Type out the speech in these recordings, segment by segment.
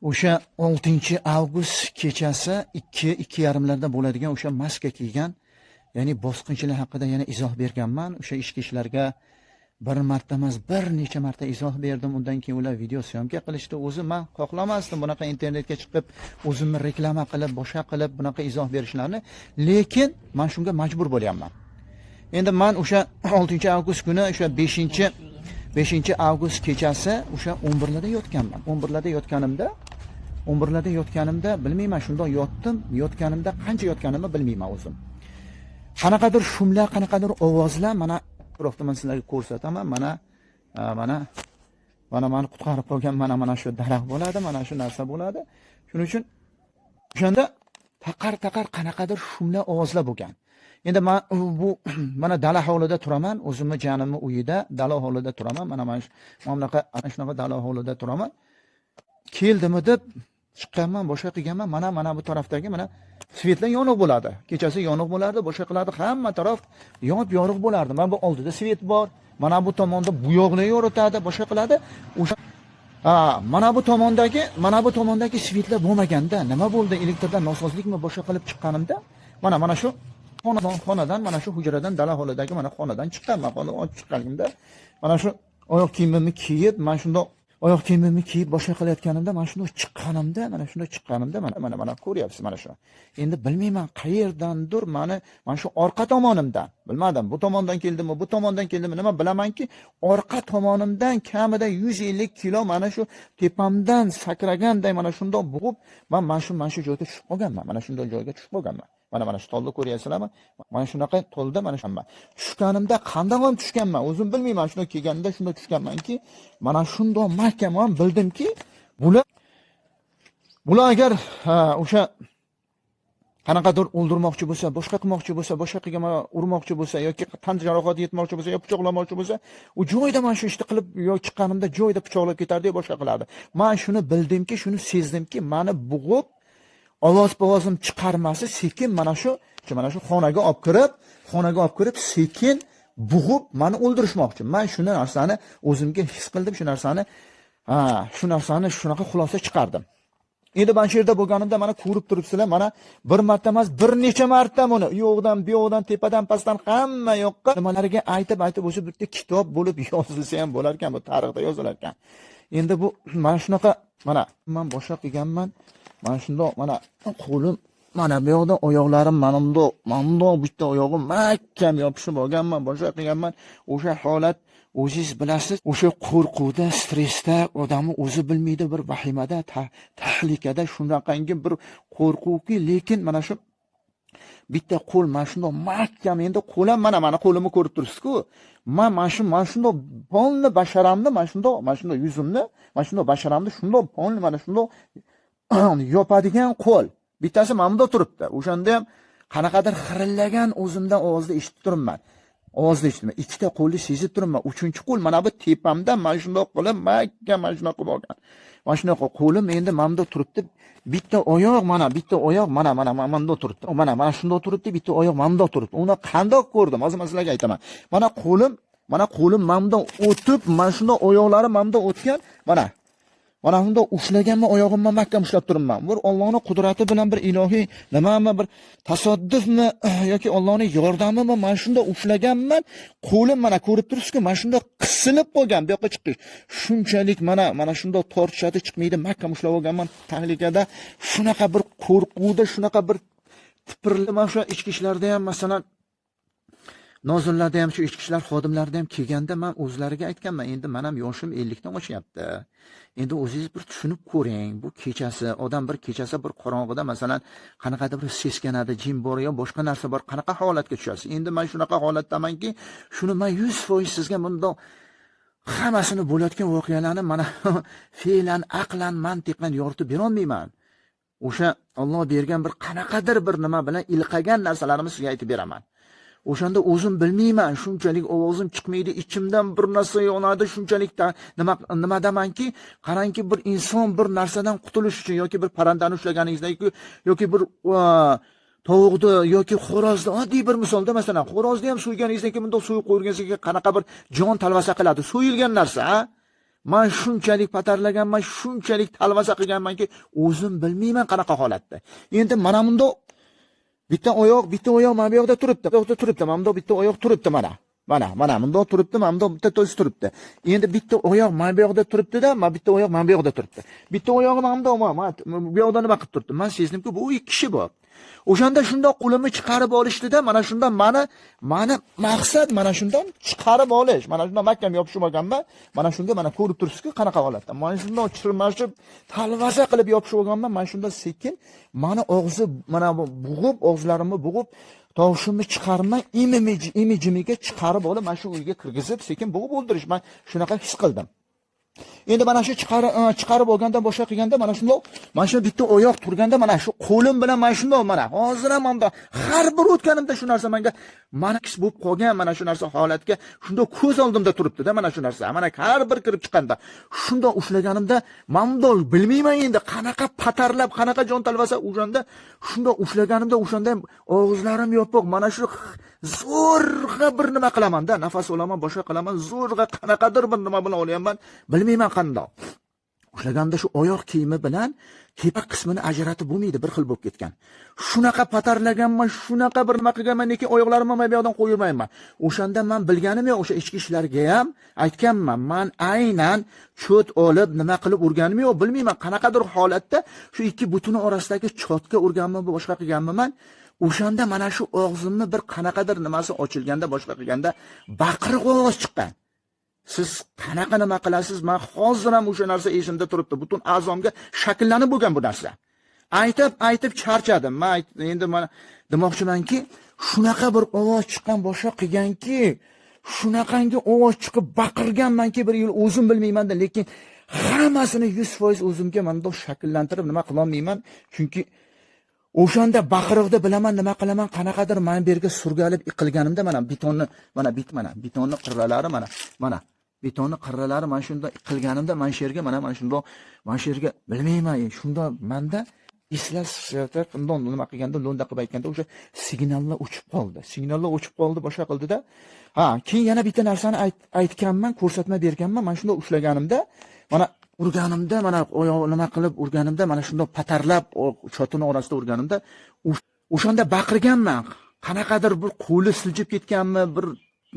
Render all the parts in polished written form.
O'sha 6-avgust kechasi 2-2:30larda bo'ladigan o'sha maska kiygan, ya'ni bosqinchilar haqida yana izoh berganman. O'sha ichki ishlarga bir marta emas, bir necha marta izoh berdim. Undan keyin ular video syomka qilishdi. O'zi men xohlamasdim bunaqa internetga chiqib, o'zimni reklama qilib, boshqa qilib bunaqa izoh berishlarini, lekin men shunga majbur bo'lyapman. Endi men o'sha 6-avgust kuni o'sha 5-avgust kechasi o'sha 11larda yotganman. 11larda yotganimda bilmayman, shundoq yotganimda qancha yotganimni bilmayman o'zim. Qanaqadir shumlar, qanaqadir ovozlar mana atrofda men sizlarga ko'rsataman. Mana meni qutqarib qolgan mana shu daraxt bo'ladi, mana shu narsa bo'ladi. Shuning uchun o'shanda taqar qanaqadir shumlar ovozlar bo'lgan. Endi men mana dala hovlida turaman, o'zimni janimni uyida dala hovlida turaman. Mana shunaqa dala hovlida turaman. Keldimi deb chiqqanman, boshqa qilganman. Mana bu tarafdagi mana svetlar yoniq bo'ladi. Kechasi yoniq bo'lardi, boshqa qiladi, hamma taraf yonib yorug' bo'lardi. Mana bu oldida svet bor. Mana bu tomonda bo'yoqlar yoritadi, boshqa qiladi. O'sha mana bu tomondagi svetlar bo'lmaganda nima bo'ldi? Elektrdan nosozlikmi boshqa qilib chiqqanimda mana shu xonadan, mana shu hujradan, dala hovlidagi mana xonadan chiqqanman. Xona ochib chiqqanimda mana shu oyoq kiyimimni kiyib, mana shundoq oyoq kiyimimni kiyib boshqa qilayotganimda, mana shunday chiqqanimda, mana ko'ryapsiz mana shu. Endi bilmayman qayerdandir mana shu orqa tomonimdan, bilmadim bu tomondan keldimi, bu tomondan keldimi, nima bilamanki, orqa tomonimdan kamida 150 kilo mana shu tepamdan sakraganday mana shundoq bo'g'ib, mana shu joyga tushib qolganman. Mana shunday joyga tushib qolganman. Mana shu tolni ko'ryapsizlarmi? Mana shunaqa tolda mana shunman. Tushganimda qanday ham tushganman, o'zim bilmayman. Shunday kelganda shunday tushganmanki, mana shunday mahkam ham bildimki, bular agar o'sha qanaqadir o'ldirmoqchi bo'lsa, boshqa qilmoqchi bo'lsa, boshqa qilgan urmoqchi bo'lsa yoki tan jarohati yetmoqchi bo'lsa, yo pichoqlamoqchi bo'lsa, u joyda mana shu ishni qilib, yo chiqqanimda joyda pichoqlab ketardi, boshqa qilardi. Men shuni bildimki, shuni sezdimki, meni bo'g'ib ovozim chiqarmasi sekin mana shu xonaga olib kirib sekin bo'g'ib meni o'ldirishmoqchi. Men shu narsani o'zimga his qildim, shu narsani shunaqa xulosa chiqardim. Endi men shu yerda bo'lganimda mana ko'rib turibsizlar, mana bir marta emas, bir necha marta buni u yoqdan, bu yoqdan, tepadan, pastdan hamma yoqqa nimalarga aytib o'sha bitta kitob bo'lib yozilsa ham bo'lar ekan, bu tarixda yozilar ekan. Endi bu mana shunaqa, mana men boshqa qilganman. Mana shundoq, mana qo'lim, mana bu yoqda oyoqlarim mana bundoq bitta oyog'im mahkam yopishib olganman, boshqa qilganman. O'sha holat o'zingiz bilasiz, o'sha qo'rquvda, stressda odamni o'zi bilmaydi, bir vahimada, tahlikada shunaqangi bir qo'rquvki, lekin mana shu bitta qo'l mana shundoq mahkam, endi qo'lim mana qo'limni ko'rib turibsiz-ku. Mana shundoq polni basharamni, mana shundoq yuzimni, mana shundoq basharamni shundoq polni mana shundoq yopadigan qo'l. Bittasi mana bunda turibdi. O'shanda ham qanaqadir xirillagan o'zimdan ovozni eshitib turibman. Ikkita qo'lni sezib turibman. Uchinchi qo'l mana bu tepamdan mana shundoq qilib, mana shunaqa bo'lgan. Mana shunaqa qo'lim endi mana bunda turibdi. Bitta oyoq mana bunda turibdi. Mana shundoq turibdi, bitta oyoq mana bunda turibdi. Uni qandoq ko'rdim? Hozir men sizlarga aytaman. Mana qo'lim mana bunda o'tib, mana shundoq oyoqlarim mana bunda o'tgan. Mana bunda ushlaganman, oyog'imni mahkam ushlab turibman. Bir Allohning qudrati bilan, bir ilohiy nimami, bir tasoddufmi yoki Allohning yordamimi, mana shunda ushlaganman. Qo'lim mana ko'rib turibsiz-ku, mana shunda qisilib qolgan, bu yoqqa chiqish. Shunchalik mana shunda tortishadi, chiqmaydi, mahkam ushlab olganman. Tahlikada, shunaqa bir qo'rquvda, shunaqa bir tipirlama o'sha ichki ishlarda ham, masalan, nozirlarda ham, shu ichki ishlar xodimlarida ham kelganda men o'zlariga aytganman, endi men ham yoshim 50 dan oshyapti. Endi o'zingiz bir tushunib ko'ring, bu kechasi odam bir qorong'ida masalan qanaqadir bir seskanadi, jin bor yo boshqa narsa bor, qanaqa holatga tushasiz. Endi men shunaqa holatdamanki, shuni men 100% sizga bundoq hammasini bo'layotgan voqealarni mana fe'lan, aqlan, mantiqan yoritib bera olmayman. O'sha Alloh bergan bir qanaqadir bir nima bilan ilqagan narsalarimni sizga aytib beraman. O'shanda o'zim bilmayman, shunchalik ovozim chiqmaydi, ichimdan bir narsa yonadi, shunchalik nimadamanki, qarangki bir inson bir narsadan qutulish uchun yoki bir parrandani ushlaganingizdagi yoki bir tovuqni yoki xo'rozni, oddiy bir misolda masalan, xo'rozni ham so'yganingizdan keyin bundoq so'yib qo'yganingizdan keyin qanaqa bir jon talvasa qiladi, so'yilgan narsa, Men shunchalik patarlaganman, shunchalik talvaza qilganmanki, o'zim bilmayman qanaqa holatda. Endi mana bunda bitta oyoq mana bu yoqda turibdi. Bu yoqda turibdi. Mana bunda bitta oyoq turibdi mana. Mana bunda turibdi, mana bunda bitta to'si turibdi. Endi bitta oyoq mana bu yoqda turibdi-da, mana bitta oyoq mana bu yoqda turibdi. Bitta oyog'i mana bunda, bu yoqda nima qilib turibdi? Men sezdimki, bu ikki kishi bor. O'shanda shundoq qo'limni chiqarib olishdi-da, mana shundan mani maqsad mana shundan chiqarib olish. Mana shundan mahkam yopishib olganman. Mana shunga mana ko'rib turibsiz-ku qanaqa holatda. Mana shundan chirmashib, talvaza qilib yopishib olganman. Mana shunda sekin mani og'zi mana bug'ib, og'zlarimni bug'ib, tovushimni chiqarmay, imijimiga chiqarib olib, mana shu uyga kirgizib, sekin bug'ib o'ldirish. Men shunaqa his qildim. Endi mana shu chiqarib olganda boshqa qilganda mana shundoq, mana shu bitta oyoq turganda mana shu qo'lim bilan mana shundoq mana hozir ham bunda har bir o'tganimda shu narsa menga mana kis bo'lib qolgan, mana shu narsa holatga shundoq ko'z oldimda turibdi-da mana shu narsa. Mana har bir kirib chiqqanda shundoq ushlaganimda mamdol bilmayman endi qanaqa patarlab, qanaqa jon talvasa o'shanda shundoq ushlaganimda o'shanda og'izlarim yopiq, mana shu zo'rg'a bir nima qilaman-da, nafas olaman, boshqa qilaman, zo'rg'a qanaqadir bir nima bilan olyapman. Bilmayman qandoq. Ushlaganda shu oyoq kiyimi bilan tepa qismini ajratib bo'lmaydi, bir xil bo'lib ketgan. Shunaqa patarlaganman, shunaqa bir nima qilganman, lekin oyoqlarimni mana bu yoqdan qo'ymayman. O'shanda men bilganim yo'q, o'sha ichki ishlarga ham aytganman. Men aynan cho't olib nima qilib urganim yo'q, bilmayman qanaqadir holatda shu ikki butuni orasidagi chotga urganman, boshqa qilganman. O'shanda mana shu og'zimni bir qanaqadir nimasi ochilganda, boshqa qilganda baqiriq ovoz chiqqan. Siz qanaqa nima qilasiz? Men hozir ham o'sha narsa esimda turibdi. Butun a'zomga shakllanib bo'lgan bu narsa. Aytib charchadim. Men endi mana demoqchimanki, shunaqa bir ovoz chiqqan, boshqa qilganki, shunaqangi ovoz chiqib baqirganmanki, bir yil o'zim bilmayman-da, lekin hammasini 100% o'zimga menda shakllantirib nima qila olmayman, chunki o'shanda baqiriqda bilaman, nima qilaman, qanaqadir men bu yerga surgalib qilganimda mana betonni qirralari mana betonni qirralari mana shunda qilganimda mana shu yerga mana shu yerga bilmayman, shunda menda eslash bundan nima qilganda, lo'nda qilib aytganda o'sha signallar o'chib qoldi, boshqa qildida. Keyin yana bitta narsani aytganman, ko'rsatma berganman. Men shunda ushlaganimda, mana urganimda, mana oyoq nima qilib urganimda, mana shundoq patarlab chotini orasida urganimda, o'shanda baqirganman. Qanaqadir bir qo'li siljib ketganmi, bir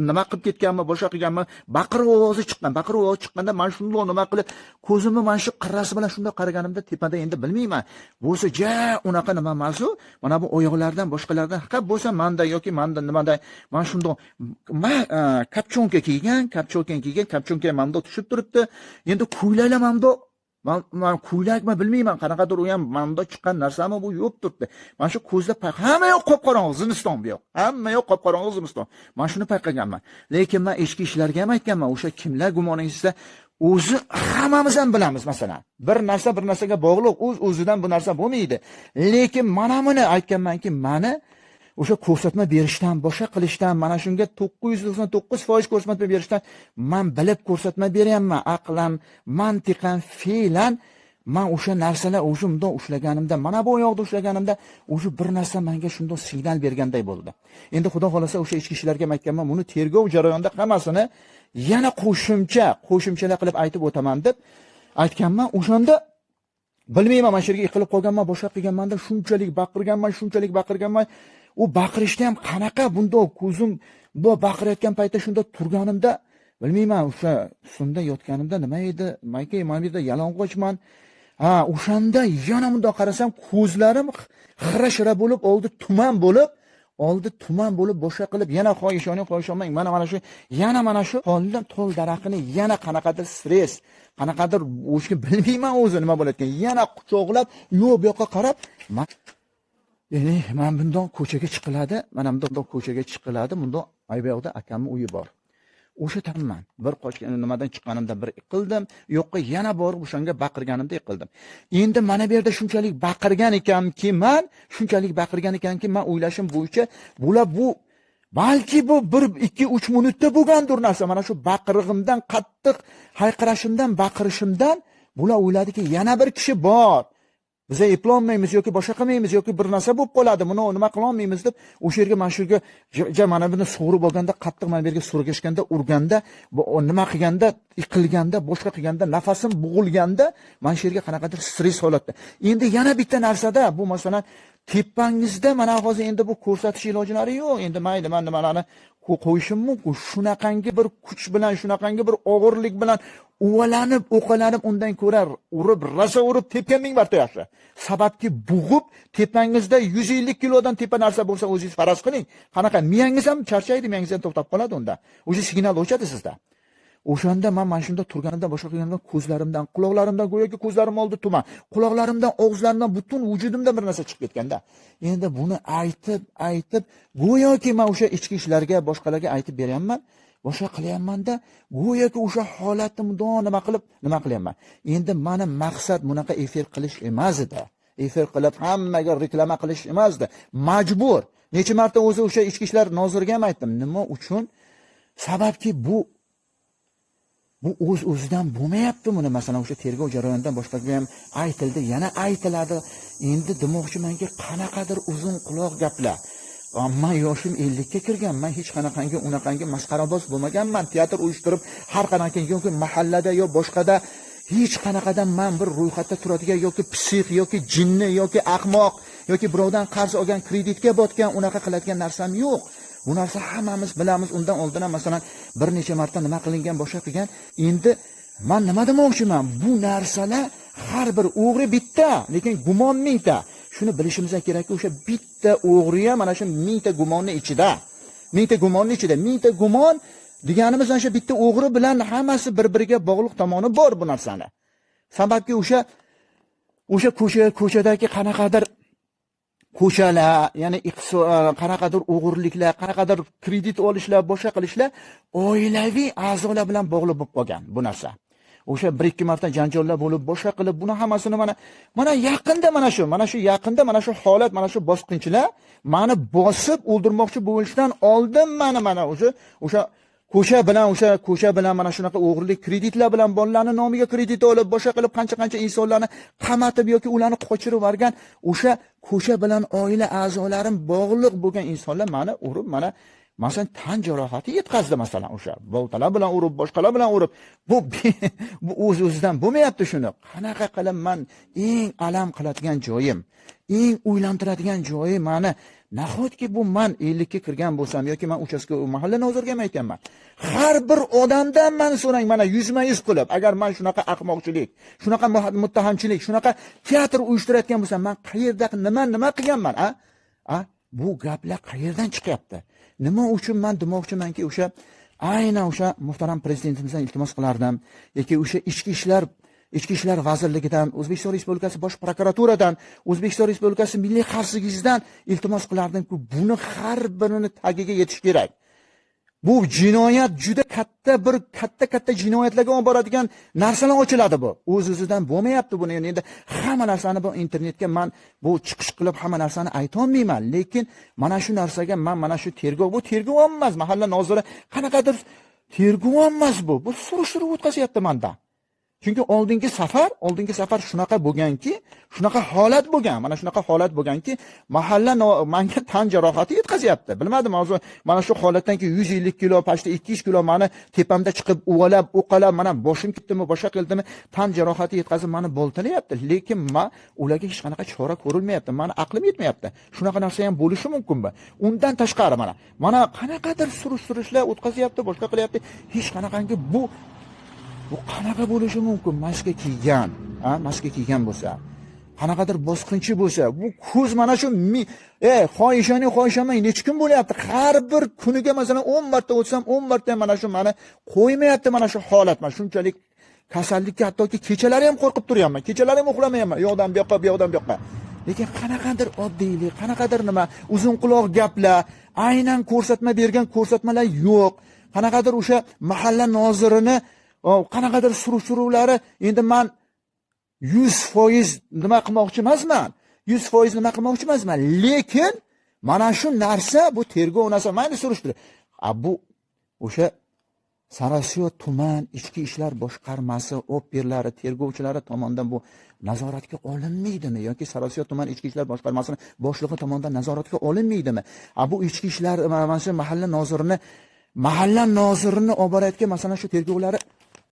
nima qilib ketganmi, boshqa qilganmi, baqiriq ovozi chiqqanda men shundoq nima qilib ko'zimni mana shu qirrasi bilan shundoq qaraganimda, tepada endi bilmayman. Bo'lsa unaqa nima mavzu, mana bu oyoqlardan boshqalardan haqab bo'lsa manda yoki manda nimada, men shundoq kapchonka kiygan, kapchonka manda tushib turibdi. Endi ko'ylaklamamda men ko'ylakmi bilmayman, qanaqadir u ham manda chiqqan narsami bu yo'q turibdi. Mana shu ko'zda hamma yoq qop-qorong'i zimiston bu yoq. Hamma yoq qop-qorong'i zimiston. Men shuni payqaganman. Lekin men ichki ishlarga ham aytganman, o'sha kimlar gumoningizda o'zi hammamiz ham bilamiz, masalan. Bir narsaga bog'liq, o'zidan bu narsa bo'lmaydi. Lekin mana buni aytganmanki, meni o'sha ko'rsatma berishdan, boshqa qilishdan, mana shunga 999% ko'rsatma berishdan men bilib ko'rsatma beryapman. Aqlan, mantiqan, fe'lan men o'sha narsalar o'zimda ushlaganimda, mana bu oyoqda ushlaganimda, o'sha bir narsa menga shunday signal berganday bo'ldi. Endi xudo xolasa o'sha ichki ishlarga aytganman, buni tergov jarayonida hammasini yana qo'shimchalar qilib aytib o'taman deb aytganman. O'shanda bilmayman, mana shu yerga yiqilib qolganman, boshqa qilganmanda shunchalik baqirganman. U baqirishda ham qanaqa bundoq ko'zim bu baqirayotgan paytda shunda turganimda, bilmayman, o'sha sunda yotganimda nima edi, mayka yerda yalang'ochman. O'shanda yana bundoq qarasam, ko'zlarim xira-shira bo'lib, oldi tuman bo'lib boshqa qilib, yana xohishomang, mana shu holdan tol daraqini yana qanaqadir stress, qanaqadir o'shga bilmayman o'zi nima bo'layotgan, yana quchoqlab, bu yoqqa qarab, men bundoq ko'chaga chiqiladi, bundoq ayboqda akamning uyi bor. O'sha tamman. Bir qochgan nimadan chiqqanimda bir yiqildim, yo'qqa yana borib o'shanga baqirganimda yiqildim. Endi mana bu yerda shunchalik baqirgan ekanki, men o'ylashim bo'yicha bu balki bu 1-2-3 minutda bo'lgandir narsa. Mana shu baqirig'imdan, qattiq hayqirashimdan, baqirishimdan bular o'yladiki, yana bir kishi bor. biz eplolmaymiz yoki boshqa qilmaymiz yoki bir narsa bo'lib qoladi, buni nima qila olmaymiz deb o'sha yerga mana shu yerga mana buni sug'urib olganda, qattiq mana bu yerga surgashganda, urganda, nima qilganda, yiqilganda, boshqa qilganda, nafasim bo'g'ilganda mana shu yerga qanaqadir stress holatda. Endi yana bitta narsada bu masalan tepangizda mana hozir endi bu ko'rsatish ilojlari yo'q. Endi mayli, men nimalarni qo'yishim mumkin. Shunaqangi bir kuch bilan, shunaqangi bir og'irlik bilan uvalanib, o'qalanib undan ko'ra urib, rasa urib tepgan ming marta yaxshi. Sababki bug'ib tepangizda 150 kilodan tepa narsa bo'lsa, o'zingiz faraz qiling. Qanaqa miyangiz ham charchaydi, miyangiz ham to'xtab qoladi unda. O'zi signal o'chadi sizda. O'shanda men mana shunda turganimda, boshqa qilganimda ko'zlarimdan, quloqlarimdan, go'yoki ko'zlarim oldi tuman, quloqlarimdan, og'izlarimdan, butun vujudimdan bir narsa chiqib ketganda, endi buni aytib, go'yoki men o'sha ichki ishlarga, boshqalarga aytib beryapman, boshqa qilyapman-da, go'yoki o'sha holatimda nima qilyapman. Endi meni maqsad bunaqa efir qilish emas edi. Efir qilib hammaga reklama qilish emas edi. Majbur. Necha marta o'sha ichki ishlar noziriga ham aytdim. Nima uchun? Sababki bu o'zidan bo'lmayapti buni. Masalan, o'sha tergov jarayonidan boshqaga ham aytildi, yana aytiladi. Endi demoqchimanki, qanaqadir uzun quloq gaplar. Men yoshim 50 ga kirganman, hech qanaqangi unaqangi masxaraboz bo'lmaganman. Teatr uyushtirib, har qanaqangi yoki mahallada yo boshqada hech qanaqadan men bir ro'yxatda turadigan yoki psix yoki jinni yoki ahmoq yoki birovdan qarz olgan, kreditga botgan, unaqa qiladigan narsam yo'q. Bu narsa hammamiz bilamiz. Undan oldin ham masalan bir necha marta nima qilingan, boshqa qilgan. Endi men nima demoqchiman? Bu narsalar har bir o'g'ri bitta, lekin gumon mingta. Shuni bilishimiz kerakki, o'sha bitta o'g'ri ham mana shu mingta gumonning ichida. Mingta gumon deganimiz ana shu bitta o'g'ri bilan hammasi bir-biriga bog'liq tomoni bor bu narsani. Sababki o'sha ko'chadagi qanaqadir ko'chalar, ya'ni qanaqadir o'g'irliklar, qanaqadir kredit olishlar, boshqa qilishlar oilaviy a'zolar bilan bog'liq bo'lib qolgan bu narsa. O'sha 1-2 marta janjollar bo'lib, boshqa qilib, buni hammasini mana yaqinda mana shu holat, mana shu bosqinchilar meni bosib o'ldirmoqchi bo'lishdan oldin mana o'sha ko'cha bilan mana shunaqa o'g'irlik kreditlar bilan bolalarning nomiga kredit olib, boshqa qilib qancha insonlarni qamatib yoki ularni qochirib yuborgan o'sha ko'cha bilan oila a'zolarim bog'liq bo'lgan insonlar meni urib, masalan tan jarohati yetkazdi, masalan o'sha boltalar bilan urib, boshqalar bilan urib. Bu o'z-o'zidan bo'lmayapti shuni. Qanaqa qilib men eng alam qiladigan joyim, eng o'ylantiradigan joyi meni nahotki bu men 50 ga kirgan bo'lsam yoki men uchastka mahalla noziriga ham aytganman. Har bir odamdan men so'rang, mana 100% qilib, agar men shunaqa ahmoqchilik, shunaqa muttahamchilik, shunaqa teatr uyushtirayotgan bo'lsam, men qayerda nima qilganman, bu gaplar qayerdan chiqyapti? Nima uchun men demoqchimanki, aynan o'sha muhtaram prezidentimizdan iltimos qilardim yoki o'sha ichki ishlar vazirligidan, O'zbekiston Respublikasi Bosh prokuraturadan, O'zbekiston Respublikasi Milliy xavfsizligidan iltimos qilardimki, buni har birini tagiga yetish kerak. Bu jinoyat juda katta jinoyatlarga olib boradigan narsalar ochiladi bu. O'z-o'zidan bo'lmayapti buni. Endi hamma narsani bu internetga men bu chiqish qilib hamma narsani ayta olmayman, lekin mana shu narsaga men mana shu bu tergov emas, mahalla noziri qanaqadir tergov emas bu. Bu surishtiruv o'tkazayapti menda. Chunki oldingi safar shunaqa bo'lganki, shunaqa holat bo'lgan. Mana shunaqa holat bo'lganki, mahalla menga tan jarohati yetkazyapti. Bilmadim, hozir mana shu holatdan keyin 150 kilo, pashta 200 kilo meni tepamda chiqib, uvalab, o'qalab, mana boshim ketdimi, boshqa qildimi, tan jarohati yetkazib meni boltalayapti. Lekin men ularga hech qanaqa chora ko'rilmayapti. Meni aqlim yetmayapti. Shunaqa narsa ham bo'lishi mumkinmi? Undan tashqari mana qanaqadir surishtirishlar o'tkazyapti, boshqa qilyapti. Hech qanaqangi bu qanaqa bo'lishi mumkin? Maska kiygan bo'lsa, qanaqadir bosqinchi bo'lsa, bu ko'z mana shu xohishamay necha kun bo'lyapti? Har bir kuniga masalan 10 marta o'tsam, 10 marta mana shu meni qo'ymayapti, mana shu holat. Men shunchalik kasallikka hattoki kechalari ham qo'rqib turyapman. Kechalari ham uxlamayapman. Yo'qdan bu yoqqa. Lekin qanaqadir oddiylik, qanaqadir uzun quloq gaplar, aynan ko'rsatma bergan ko'rsatmalar yo'q. Qanaqadir o'sha mahalla nozirini qanaqadir surishtiruvlari, endi men 100% nima qilmoqchi emasman. 100% nima qilmoqchi emasman, lekin mana shu narsa, bu tergov narsa, meni surishtirib. Bu o'sha Sarosiyo tuman ichki ishlar boshqarmasi operlari, tergovchilari tomonidan bu nazoratga olinmaydimi yoki Sarosiyo tuman ichki ishlar boshqarmasining boshlig'i tomonidan nazoratga olinmaydimi? Bu ichki ishlar mana shu mahalla nozirini olib borayotgan masalan shu tergovlari